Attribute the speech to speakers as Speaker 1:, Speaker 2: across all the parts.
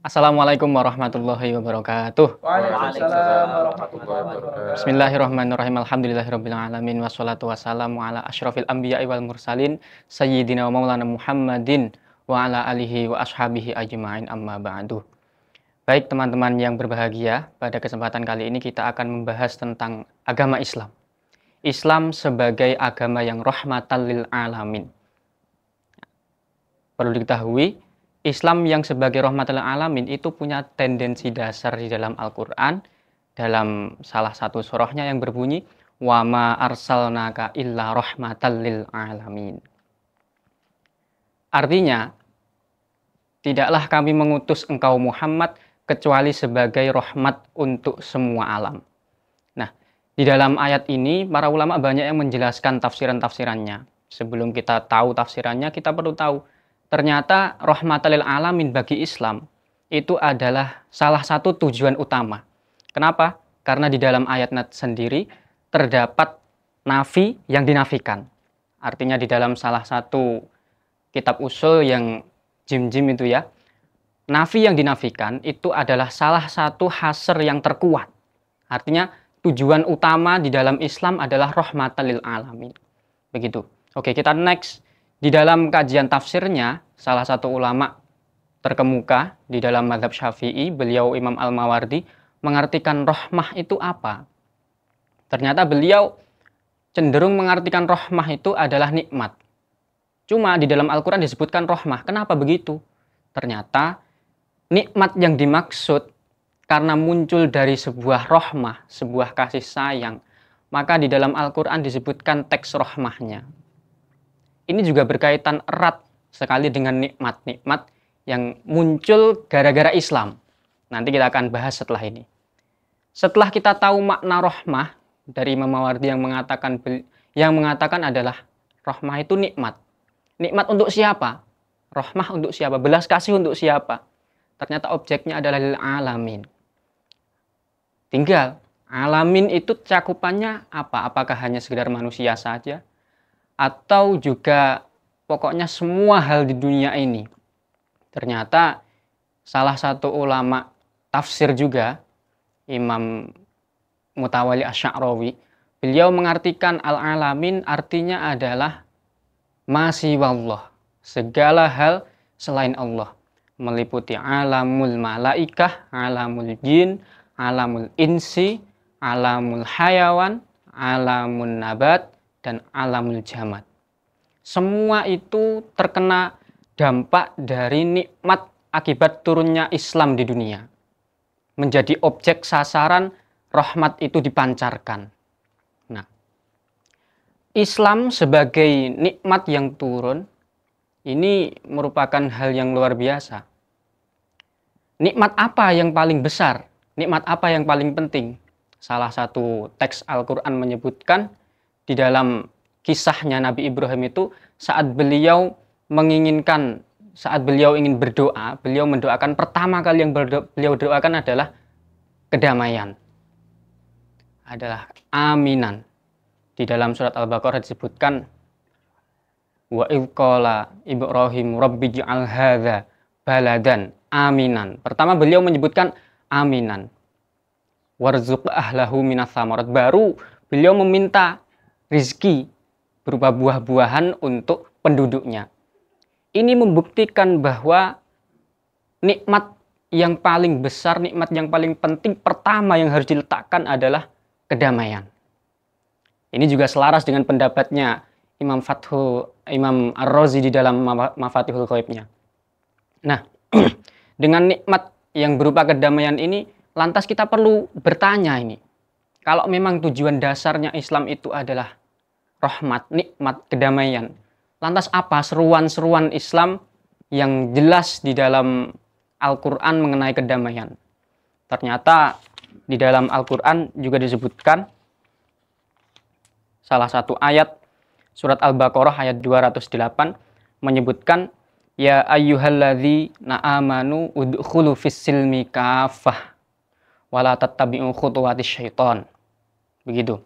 Speaker 1: Assalamualaikum warahmatullahi wabarakatuh.
Speaker 2: Waalaikumsalam warahmatullahi wabarakatuh.
Speaker 1: Bismillahirrahmanirrahim. Alhamdulillahirabbil alamin wassalatu wassalamu ala asyrofil anbiya'i wal mursalin sayyidina wa maulana Muhammadin wa ala alihi wa ashabihi ajma'in amma ba'du. Baik teman-teman yang berbahagia, pada kesempatan kali ini kita akan membahas tentang agama Islam. Islam sebagai agama yang rahmatan lil alamin. Perlu diketahui, Islam yang sebagai rahmatan lil alamin itu punya tendensi dasar di dalam Al-Quran, dalam salah satu surahnya yang berbunyi wa ma arsalnaka illa rahmatan lil alamin. Artinya, tidaklah kami mengutus engkau Muhammad kecuali sebagai rahmat untuk semua alam. Nah, di dalam ayat ini para ulama banyak yang menjelaskan tafsiran-tafsirannya. Sebelum kita tahu tafsirannya, kita perlu tahu ternyata rahmatan lil alamin bagi Islam itu adalah salah satu tujuan utama. Kenapa? Karena di dalam ayat sendiri terdapat nafi yang dinafikan. Artinya di dalam salah satu kitab usul yang jim-jim itu ya, nafi yang dinafikan itu adalah salah satu hasr yang terkuat. Artinya tujuan utama di dalam Islam adalah rahmatan lil alamin. Begitu. Oke, kita next. Di dalam kajian tafsirnya, salah satu ulama terkemuka di dalam mazhab Syafi'i, beliau Imam Al-Mawardi, mengartikan rahmah itu apa? Ternyata beliau cenderung mengartikan rahmah itu adalah nikmat. Cuma di dalam Al-Quran disebutkan rahmah. Kenapa begitu? Ternyata nikmat yang dimaksud karena muncul dari sebuah rahmah, sebuah kasih sayang, maka di dalam Al-Quran disebutkan teks rahmahnya. Ini juga berkaitan erat sekali dengan nikmat-nikmat yang muncul gara-gara Islam. Nanti kita akan bahas setelah ini. Setelah kita tahu makna rahmah dari Imam Mawardi yang mengatakan adalah rahmah itu nikmat. Nikmat untuk siapa? Rahmah untuk siapa? Belas kasih untuk siapa? Ternyata objeknya adalah lil alamin. Tinggal alamin itu cakupannya apa? Apakah hanya sekedar manusia saja? Atau juga pokoknya semua hal di dunia ini. Ternyata salah satu ulama tafsir juga, Imam Mutawalli Asy-Sya'rawi, beliau mengartikan al-alamin artinya adalah masiwallah, segala hal selain Allah, meliputi alamul malaikah, alamul jin, alamul insi, alamul hayawan, alamun nabat, dan alamul jamad. Semua itu terkena dampak dari nikmat akibat turunnya Islam di dunia. Menjadi objek sasaran rahmat itu dipancarkan. Nah, Islam sebagai nikmat yang turun ini merupakan hal yang luar biasa. Nikmat apa yang paling besar? Nikmat apa yang paling penting? Salah satu teks Al-Quran menyebutkan di dalam kisahnya Nabi Ibrahim itu saat beliau ingin berdoa, beliau mendoakan pertama kali yang beliau doakan adalah kedamaian. Adalah aminan. Di dalam surat Al-Baqarah disebutkan wa idz qala Ibrahim rabbi ij'al hadza baladan aminan. Pertama beliau menyebutkan aminan. Warzuq ahlahu minas samarat. Baru beliau meminta rizki berupa buah-buahan untuk penduduknya. Ini membuktikan bahwa nikmat yang paling besar, nikmat yang paling penting pertama yang harus diletakkan adalah kedamaian. Ini juga selaras dengan pendapatnya Imam Ar-Razi di dalam Mafatihul Ghaibnya. Nah, dengan nikmat yang berupa kedamaian ini, lantas kita perlu bertanya ini. Kalau memang tujuan dasarnya Islam itu adalah rahmat, nikmat, kedamaian. Lantas apa seruan-seruan Islam yang jelas di dalam Al-Quran mengenai kedamaian? Ternyata di dalam Al-Quran juga disebutkan salah satu ayat surat Al-Baqarah ayat 208 menyebutkan ya ayyuhalladzina amanu udkhulu fis-silmi kaffah wala tattabi'u khutuwatis syaiton. Begitu.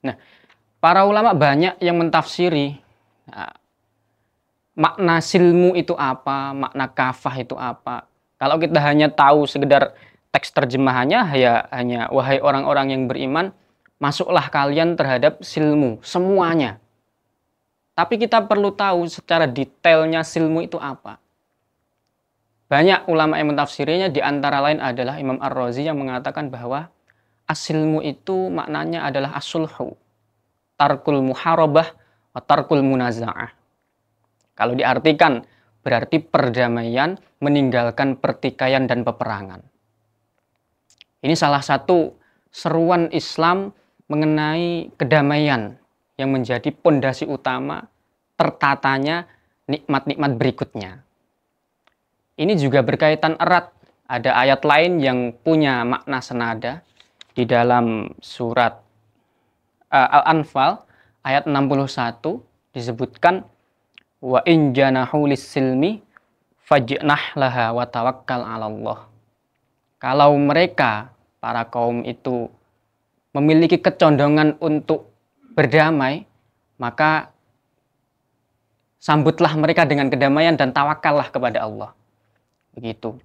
Speaker 1: Nah, para ulama banyak yang mentafsiri makna silmu itu apa, makna kafah itu apa. Kalau kita hanya tahu sekedar teks terjemahannya, ya hanya wahai orang-orang yang beriman, masuklah kalian terhadap silmu semuanya. Tapi kita perlu tahu secara detailnya silmu itu apa. Banyak ulama yang mentafsirinya, di antara lain adalah Imam Ar-Razi yang mengatakan bahwa asilmu itu maknanya adalah as-sulhu, tarkul muharabah wa tarkul munaza'ah. Kalau diartikan berarti perdamaian, meninggalkan pertikaian dan peperangan. Ini salah satu seruan Islam mengenai kedamaian yang menjadi pondasi utama tertatanya nikmat-nikmat berikutnya. Ini juga berkaitan erat. Ada ayat lain yang punya makna senada di dalam surat Al-Anfal ayat 61 disebutkan wa in janahu lis-silmi fajnah laha wa tawakkal 'ala Allah. Kalau mereka para kaum itu memiliki kecondongan untuk berdamai, maka sambutlah mereka dengan kedamaian dan tawakallah kepada Allah. Begitu.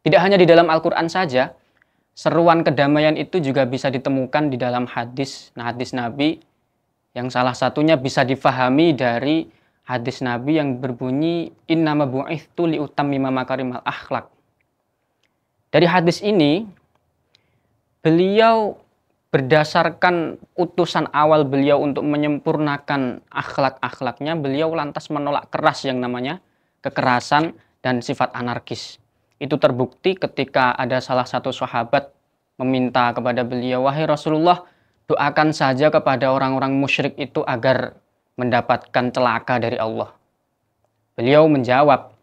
Speaker 1: Tidak hanya di dalam Al-Qur'an saja, seruan kedamaian itu juga bisa ditemukan di dalam hadis Nabi yang salah satunya bisa difahami dari hadis Nabi yang berbunyi innama bu'ithtu liutammima makarimal akhlak. Dari hadis ini beliau berdasarkan utusan awal beliau untuk menyempurnakan akhlak-akhlaknya, beliau lantas menolak keras yang namanya kekerasan dan sifat anarkis. Itu terbukti ketika ada salah satu sahabat meminta kepada beliau, wahai Rasulullah, doakan saja kepada orang-orang musyrik itu agar mendapatkan celaka dari Allah. Beliau menjawab,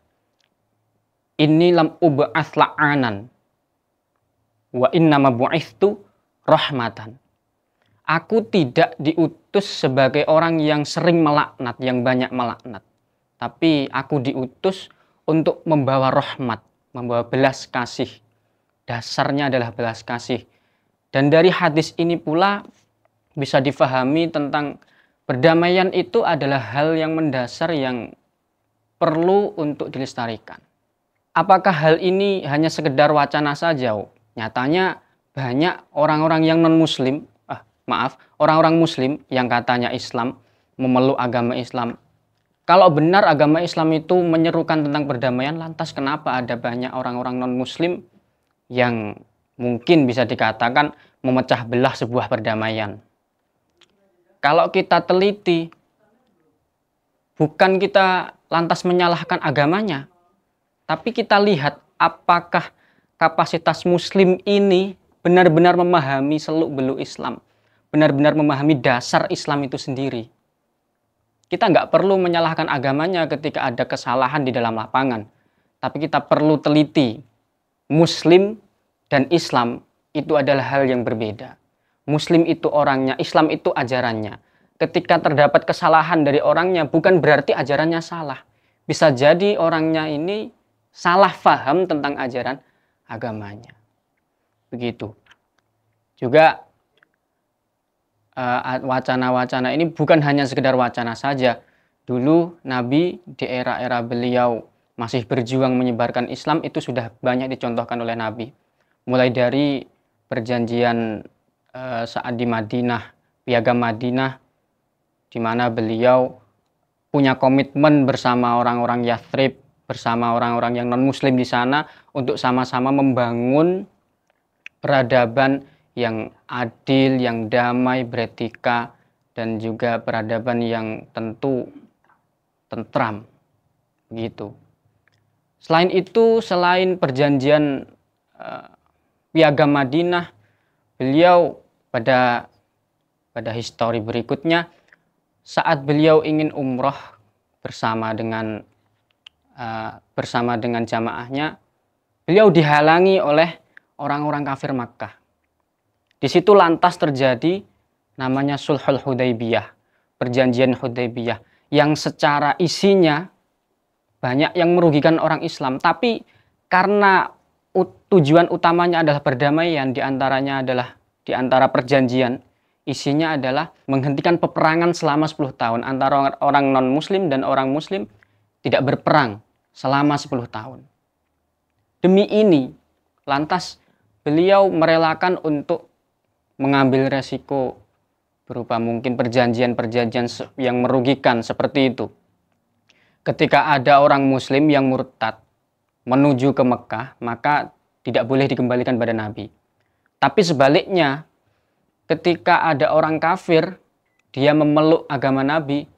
Speaker 1: inni lam ub'ats la'anan wa innama bu'ithtu rahmatan. Aku tidak diutus sebagai orang yang sering melaknat, yang banyak melaknat. Tapi aku diutus untuk membawa rahmat, membawa belas kasih. Dasarnya adalah belas kasih. Dan dari hadis ini pula bisa difahami tentang perdamaian itu adalah hal yang mendasar yang perlu untuk dilestarikan. Apakah hal ini hanya sekedar wacana saja? Nyatanya banyak orang-orang yang non-muslim, orang-orang muslim yang katanya Islam, memeluk agama Islam. Kalau benar agama Islam itu menyerukan tentang perdamaian, lantas kenapa ada banyak orang-orang non-muslim yang mungkin bisa dikatakan memecah belah sebuah perdamaian? Kalau kita teliti, bukan kita lantas menyalahkan agamanya, tapi kita lihat apakah kapasitas muslim ini benar-benar memahami seluk-beluk Islam, benar-benar memahami dasar Islam itu sendiri. Kita nggak perlu menyalahkan agamanya ketika ada kesalahan di dalam lapangan, tapi kita perlu teliti, muslim dan Islam itu adalah hal yang berbeda. Muslim itu orangnya, Islam itu ajarannya. Ketika terdapat kesalahan dari orangnya, bukan berarti ajarannya salah. Bisa jadi orangnya ini salah faham tentang ajaran agamanya. Begitu. Juga wacana-wacana ini bukan hanya sekedar wacana saja. Dulu Nabi di era-era beliau masih berjuang menyebarkan Islam itu sudah banyak dicontohkan oleh Nabi. Mulai dari perjanjian saat di Madinah, Piagam Madinah, di mana beliau punya komitmen bersama orang-orang Yathrib, bersama orang-orang yang non-muslim di sana untuk sama-sama membangun peradaban yang adil, yang damai, beretika, dan juga peradaban yang tentu tentram. Begitu. Selain itu, selain perjanjian Piagam Madinah, beliau pada histori berikutnya, saat beliau ingin umroh bersama dengan jamaahnya, beliau dihalangi oleh orang-orang kafir Makkah. Di situ lantas terjadi namanya Sulhul Hudaybiyah, perjanjian Hudaybiyah, yang secara isinya banyak yang merugikan orang Islam, tapi karena tujuan utamanya adalah perdamaian, di antara perjanjian, isinya adalah menghentikan peperangan selama 10 tahun antara orang non-muslim dan orang muslim, tidak berperang selama 10 tahun. demi ini, lantas beliau merelakan untuk mengambil resiko berupa mungkin perjanjian-perjanjian yang merugikan seperti itu. Ketika ada orang muslim yang murtad menuju ke Mekah, maka tidak boleh dikembalikan pada Nabi. Tapi sebaliknya, ketika ada orang kafir, dia memeluk agama Nabi,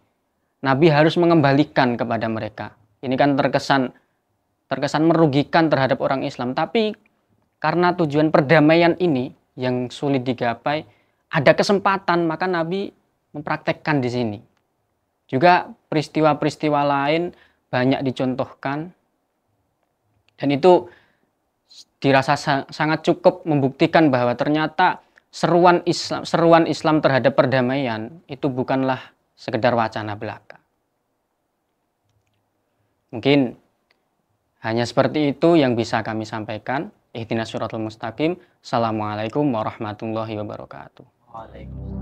Speaker 1: Nabi harus mengembalikan kepada mereka. Ini kan terkesan merugikan terhadap orang Islam. Tapi karena tujuan perdamaian ini yang sulit digapai, ada kesempatan, maka Nabi mempraktekkan di sini. Juga peristiwa-peristiwa lain banyak dicontohkan, dan itu dirasa sangat cukup membuktikan bahwa ternyata seruan Islam terhadap perdamaian itu bukanlah sekedar wacana belaka. Mungkin hanya seperti itu yang bisa kami sampaikan. Ihdinas siratal mustaqim. Assalamualaikum warahmatullahi wabarakatuh.
Speaker 2: Waalaikumsalam.